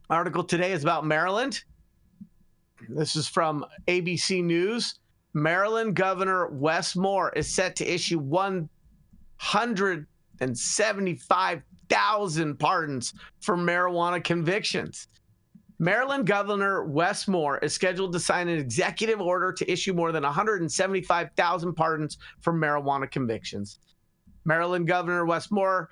Article today is about Maryland. This is from ABC News. Maryland Governor Wes Moore is set to issue 175,000 pardons for marijuana convictions. Maryland Governor Wes Moore is scheduled to sign an executive order to issue more than 175,000 pardons for marijuana convictions. Maryland Governor Wes Moore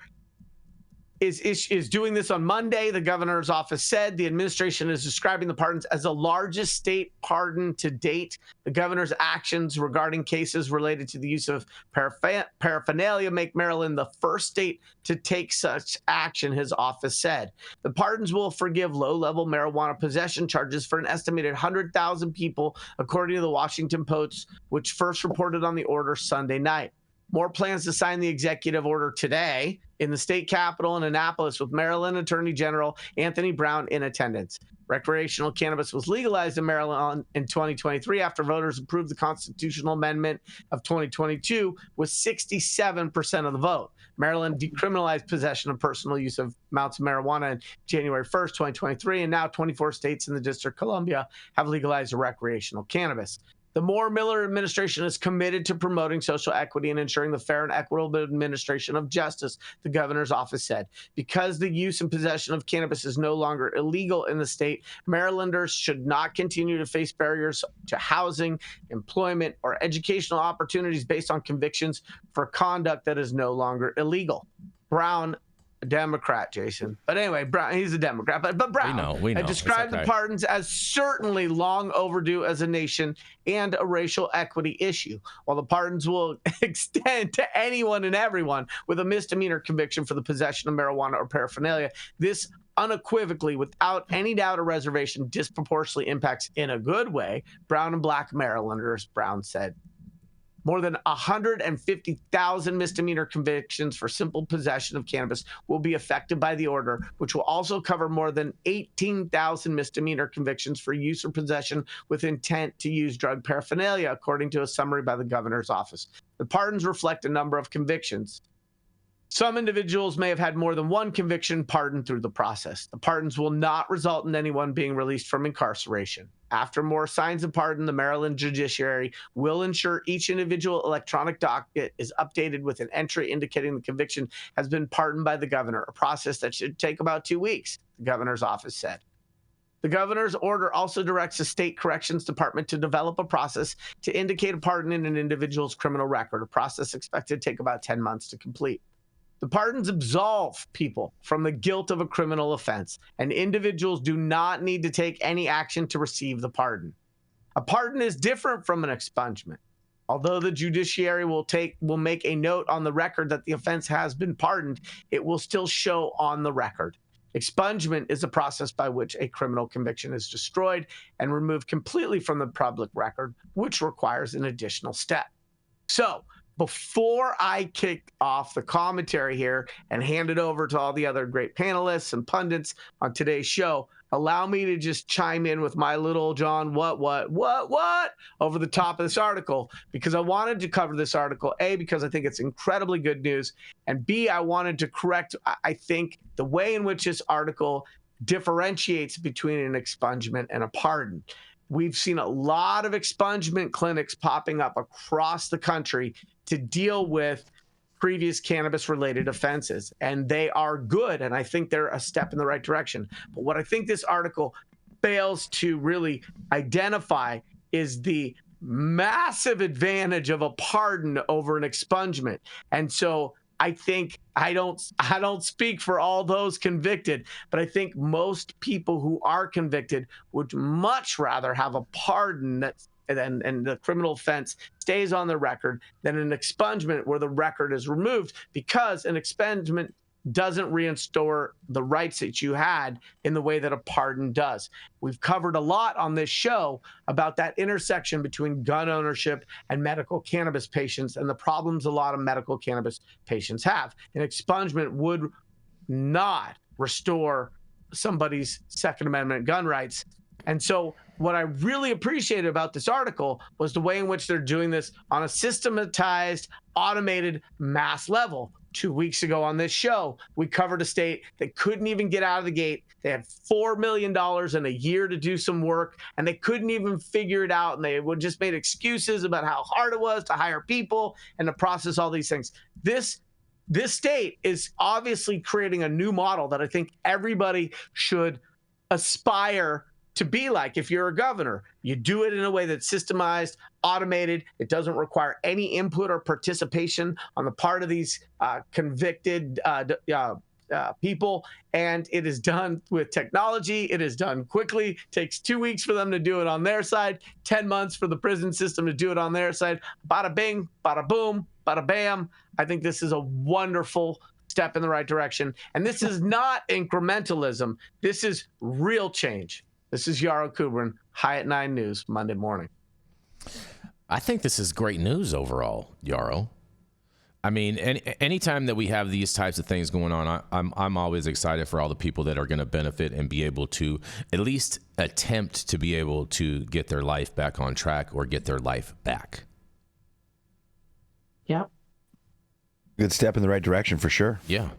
is doing this on Monday. The governor's office said the administration is describing the pardons as the largest state pardon to date. The governor's actions regarding cases related to the use of paraphernalia make Maryland the first state to take such action, his office said. The pardons will forgive low-level marijuana possession charges for an estimated 100,000 people, according to the Washington Post, which first reported on the order Sunday night. Moore plans to sign the executive order today in the state capitol in Annapolis, with Maryland Attorney General Anthony Brown in attendance. Recreational cannabis was legalized in Maryland in 2023 after voters approved the constitutional amendment of 2022 with 67% of the vote. Maryland decriminalized possession of personal use of amounts of marijuana on January 1st, 2023, and now 24 states in the District of Columbia have legalized recreational cannabis. The Moore-Miller administration is committed to promoting social equity and ensuring the fair and equitable administration of justice, the governor's office said. Because the use and possession of cannabis is no longer illegal in the state, Marylanders should not continue to face barriers to housing, employment, or educational opportunities based on convictions for conduct that is no longer illegal. Brown, a Democrat, Jason. But anyway, Brown, he's a Democrat. But Brown we know. described the pardons as certainly long overdue as a nation and a racial equity issue. While the pardons will extend to anyone and everyone with a misdemeanor conviction for the possession of marijuana or paraphernalia, this unequivocally, without any doubt or reservation, disproportionately impacts in a good way brown and black Marylanders, Brown said. More than 150,000 misdemeanor convictions for simple possession of cannabis will be affected by the order, which will also cover more than 18,000 misdemeanor convictions for use or possession with intent to use drug paraphernalia, according to a summary by the governor's office. The pardons reflect a number of convictions. Some individuals may have had more than one conviction pardoned through the process. The pardons will not result in anyone being released from incarceration. After Moore signs a pardon, the Maryland judiciary will ensure each individual electronic docket is updated with an entry indicating the conviction has been pardoned by the governor, a process that should take about 2 weeks, the governor's office said. The governor's order also directs the state corrections department to develop a process to indicate a pardon in an individual's criminal record, a process expected to take about 10 months to complete. The pardons absolve people from the guilt of a criminal offense, and individuals do not need to take any action to receive the pardon. A pardon is different from an expungement. Although the judiciary will make a note on the record that the offense has been pardoned, it will still show on the record. Expungement is a process by which a criminal conviction is destroyed and removed completely from the public record, which requires an additional step. So, before I kick off the commentary here and hand it over to all the other great panelists and pundits on today's show, allow me to just chime in with my little John what over the top of this article, because I wanted to cover this article, A, because I think it's incredibly good news, and B, I wanted to correct, I think, the way in which this article differentiates between an expungement and a pardon. We've seen a lot of expungement clinics popping up across the country to deal with previous cannabis-related offenses, and they are good, and I think they're a step in the right direction. But what I think this article fails to really identify is the massive advantage of a pardon over an expungement. And so I think I don't speak for all those convicted, but I think most people who are convicted would much rather have a pardon and the criminal offense stays on the record than an expungement where the record is removed, because an expungement doesn't reinstore the rights that you had in the way that a pardon does. We've covered a lot on this show about that intersection between gun ownership and medical cannabis patients and the problems a lot of medical cannabis patients have. An expungement would not restore somebody's Second Amendment gun rights. And so what I really appreciated about this article was the way in which they're doing this on a systematized, automated, mass level. 2 weeks ago on this show, we covered a state that couldn't even get out of the gate. They had $4 million in a year to do some work, and they couldn't even figure it out. And they would just made excuses about how hard it was to hire people and to process all these things. This state is obviously creating a new model that I think everybody should aspire to be like. If you're a governor, you do it in a way that's systemized, automated. It doesn't require any input or participation on the part of these convicted people. And it is done with technology. It is done quickly. It takes 2 weeks for them to do it on their side, 10 months for the prison system to do it on their side. Bada bing, bada boom, bada bam. I think this is a wonderful step in the right direction. And this is not incrementalism. This is real change. This is Yarrow Kubrin, High at 9 News, Monday morning. I think this is great news overall, Yarrow. I mean, anytime that we have these types of things going on, I'm always excited for all the people that are going to benefit and be able to at least attempt to be able to get their life back on track or get their life back. Yep. Good step in the right direction for sure. Yeah.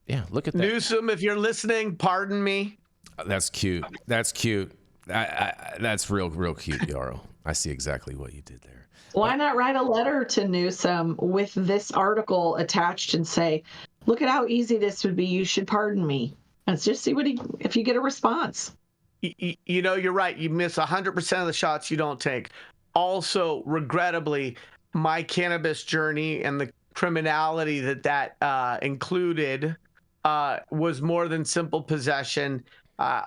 Yeah, look at that. Newsom, if you're listening, pardon me. That's cute. That's cute. That's real cute, Yarrow. I see exactly what you did there. Why not write a letter to Newsom with this article attached and say, look at how easy this would be. You should pardon me. Let's just see if you get a response. You know, you're right. You miss 100% of the shots you don't take. Also, regrettably, my cannabis journey and the criminality that included was more than simple possession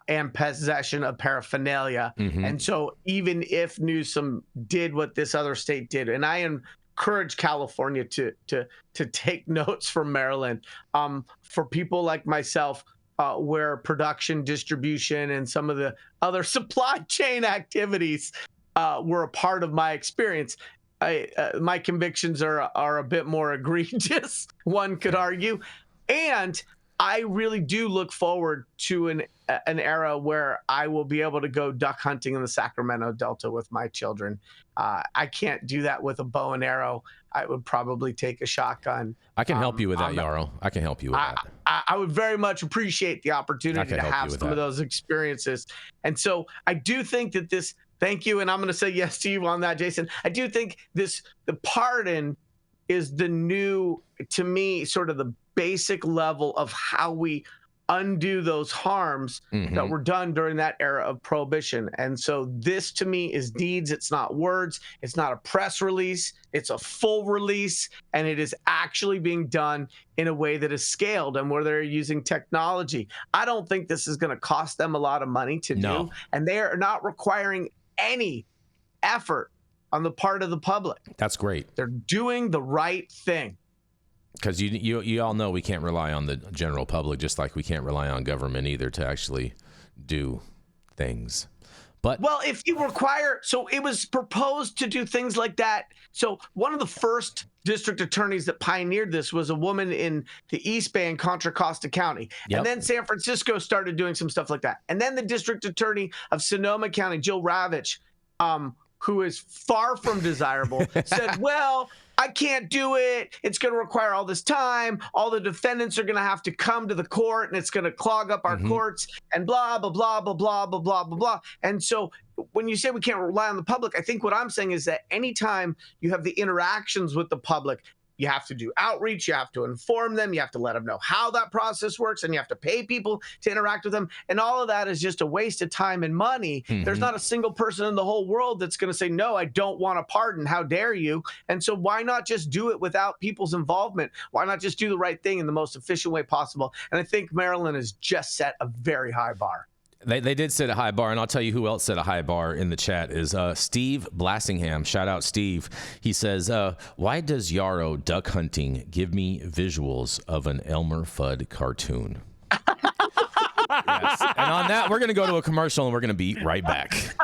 and possession of paraphernalia. Mm-hmm. And so even if Newsom did what this other state did, and I encourage California to take notes from Maryland, for people like myself, where production, distribution, and some of the other supply chain activities were a part of my experience. My convictions are a bit more egregious, one could argue. And I really do look forward to an era where I will be able to go duck hunting in the Sacramento Delta with my children. I can't do that with a bow and arrow. I would probably take a shotgun. I can help you with that, Yarrow. I can help you with that. I would very much appreciate the opportunity to have some of those experiences. And so I do think that this, thank you, and I'm going to say yes to you on that, Jason. I do think the pardon is the new, to me, sort of the basic level of how we undo those harms that were done during that era of prohibition. And so this, to me, is deeds. It's not words. It's not a press release. It's a full release, and it is actually being done in a way that is scaled and where they're using technology. I don't think this is going to cost them a lot of money to do, and they are not requiring any effort on the part of the public. That's great. They're doing the right thing. Because you all know we can't rely on the general public, just like we can't rely on government either to actually do things. But well, if you require, so it was proposed to do things like that. So one of the first district attorneys that pioneered this was a woman in the East Bay in Contra Costa County. Yep. And then San Francisco started doing some stuff like that. And then the district attorney of Sonoma County, Jill Ravitch, who is far from desirable, said, well, I can't do it. It's going to require all this time. All the defendants are going to have to come to the court, and it's going to clog up our courts, and blah, blah, blah, blah, blah, blah, blah, blah, blah. And so when you say we can't rely on the public, I think what I'm saying is that anytime you have the interactions with the public, you have to do outreach, you have to inform them, you have to let them know how that process works, and you have to pay people to interact with them. And all of that is just a waste of time and money. There's not a single person in the whole world that's going to say, no, I don't want a pardon. How dare you? And so why not just do it without people's involvement? Why not just do the right thing in the most efficient way possible? And I think Maryland has just set a very high bar. They did set a high bar, and I'll tell you who else set a high bar in the chat is Steve Blassingham. Shout out, Steve. He says, why does Yarrow duck hunting give me visuals of an Elmer Fudd cartoon? Yes. And on that, we're going to go to a commercial, and we're going to be right back.